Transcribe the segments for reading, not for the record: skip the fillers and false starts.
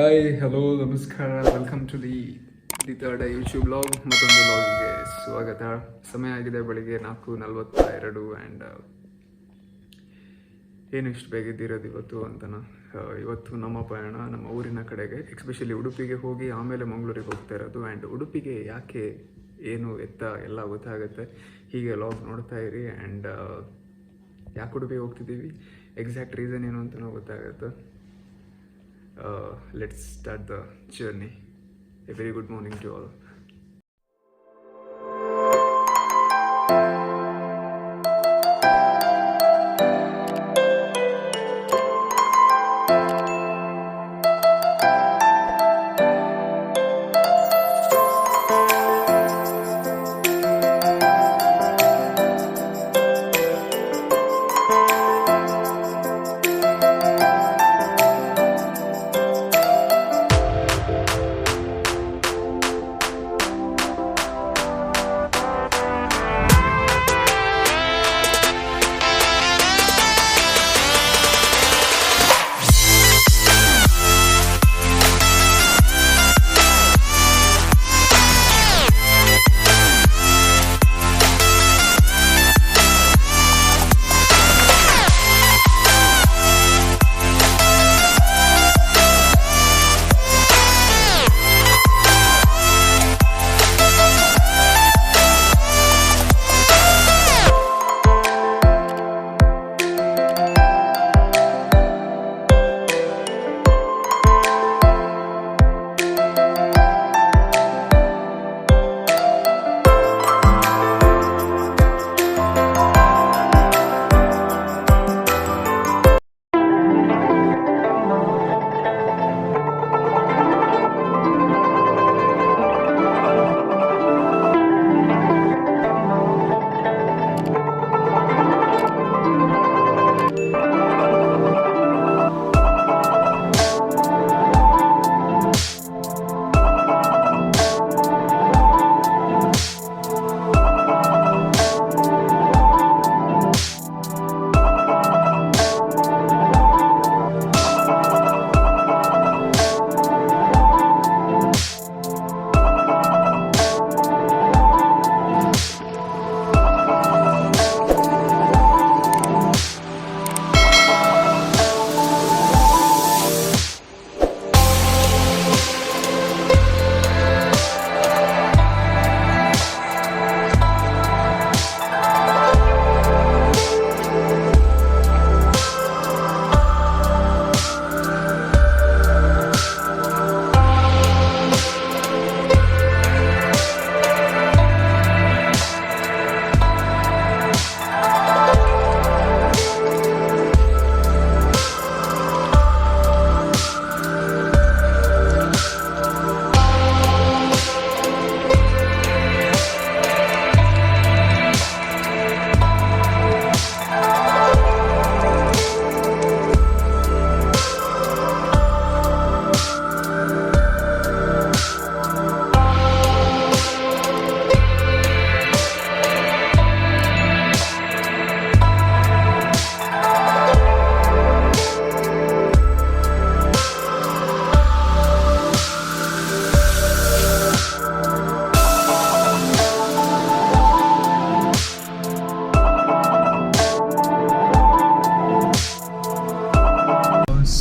Hi hello ನಮಸ್ಕಾರ, welcome to the third eye YouTube vlog. ಮತ್ತೊಂದು ವ್ಲಾಗಿಗೆ ಸ್ವಾಗತ. ಸಮಯ ಆಗಿದೆ ಬೆಳಿಗ್ಗೆ 4:42 ಆ್ಯಂಡ್ ಏನು ಇಷ್ಟು ಬೇಗಿದ್ದಿರೋದು ಇವತ್ತು ಅಂತನ. ಇವತ್ತು ನಮ್ಮ ಪಯಣ ನಮ್ಮ ಊರಿನ ಕಡೆಗೆ, ಎಕ್ಸ್ಪೆಷಲಿ ಉಡುಪಿಗೆ ಹೋಗಿ ಆಮೇಲೆ ಮಂಗಳೂರಿಗೆ ಹೋಗ್ತಾ ಇರೋದು. ಆ್ಯಂಡ್ ಉಡುಪಿಗೆ ಯಾಕೆ, ಏನು ಎತ್ತ ಎಲ್ಲ ಗೊತ್ತಾಗುತ್ತೆ. ಹೀಗೆ ವ್ಲಾಗ್ ನೋಡ್ತಾ ಇರಿ. ಆ್ಯಂಡ್ ಯಾಕೆ ಉಡುಪಿಗೆ ಹೋಗ್ತಿದ್ದೀವಿ, ಎಕ್ಸಾಕ್ಟ್ ರೀಸನ್ ಏನು ಅಂತಲೂ ಗೊತ್ತಾಗುತ್ತೆ. Let's start the journey. A very good morning to all.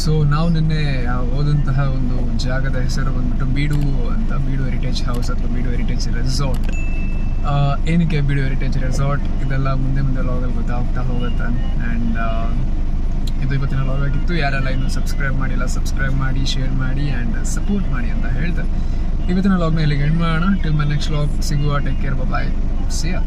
So ನಾವು ನಿನ್ನೆ ಹೋದಂತಹ ಒಂದು ಜಾಗದ ಹೆಸರು ಬಂದ್ಬಿಟ್ಟು ಬೀಡು ಅಂತ, ಬೀಡು ಹೆರಿಟೇಜ್ ಹೌಸ್ ಅಥವಾ ಬೀಡು ಹೆರಿಟೇಜ್ ರೆಸಾರ್ಟ್. ಏನಕ್ಕೆ ಬೀಡು ಹೆರಿಟೇಜ್ ರೆಸಾರ್ಟ್ ಇದೆಲ್ಲ ಮುಂದೆ ಲಾಗಲ್ಲಿ ಗೊತ್ತಾಗ್ತಾ ಹೋಗುತ್ತೆ. ಆ್ಯಂಡ್ ಇದು ಇವತ್ತಿನ ಲಾಗ್ ಆಗಿತ್ತು. ಯಾರೆಲ್ಲ ಇನ್ನೂ ಸಬ್ಸ್ಕ್ರೈಬ್ ಮಾಡಿಲ್ಲ, ಸಬ್ಸ್ಕ್ರೈಬ್ ಮಾಡಿ, ಶೇರ್ ಮಾಡಿ ಆ್ಯಂಡ್ ಸಪೋರ್ಟ್ ಮಾಡಿ ಅಂತ ಹೇಳ್ತಾ ಇವತ್ತಿನ ಲಾಗ್ನ ಇಲ್ಲಿಗೆ ಎಂಡ್ ಮಾಡೋಣ. ಟಿಲ್ ಮೈ ನೆಕ್ಸ್ಟ್ ಲಾಗ್ ಸಿಗುವ. Take care, bye, see you.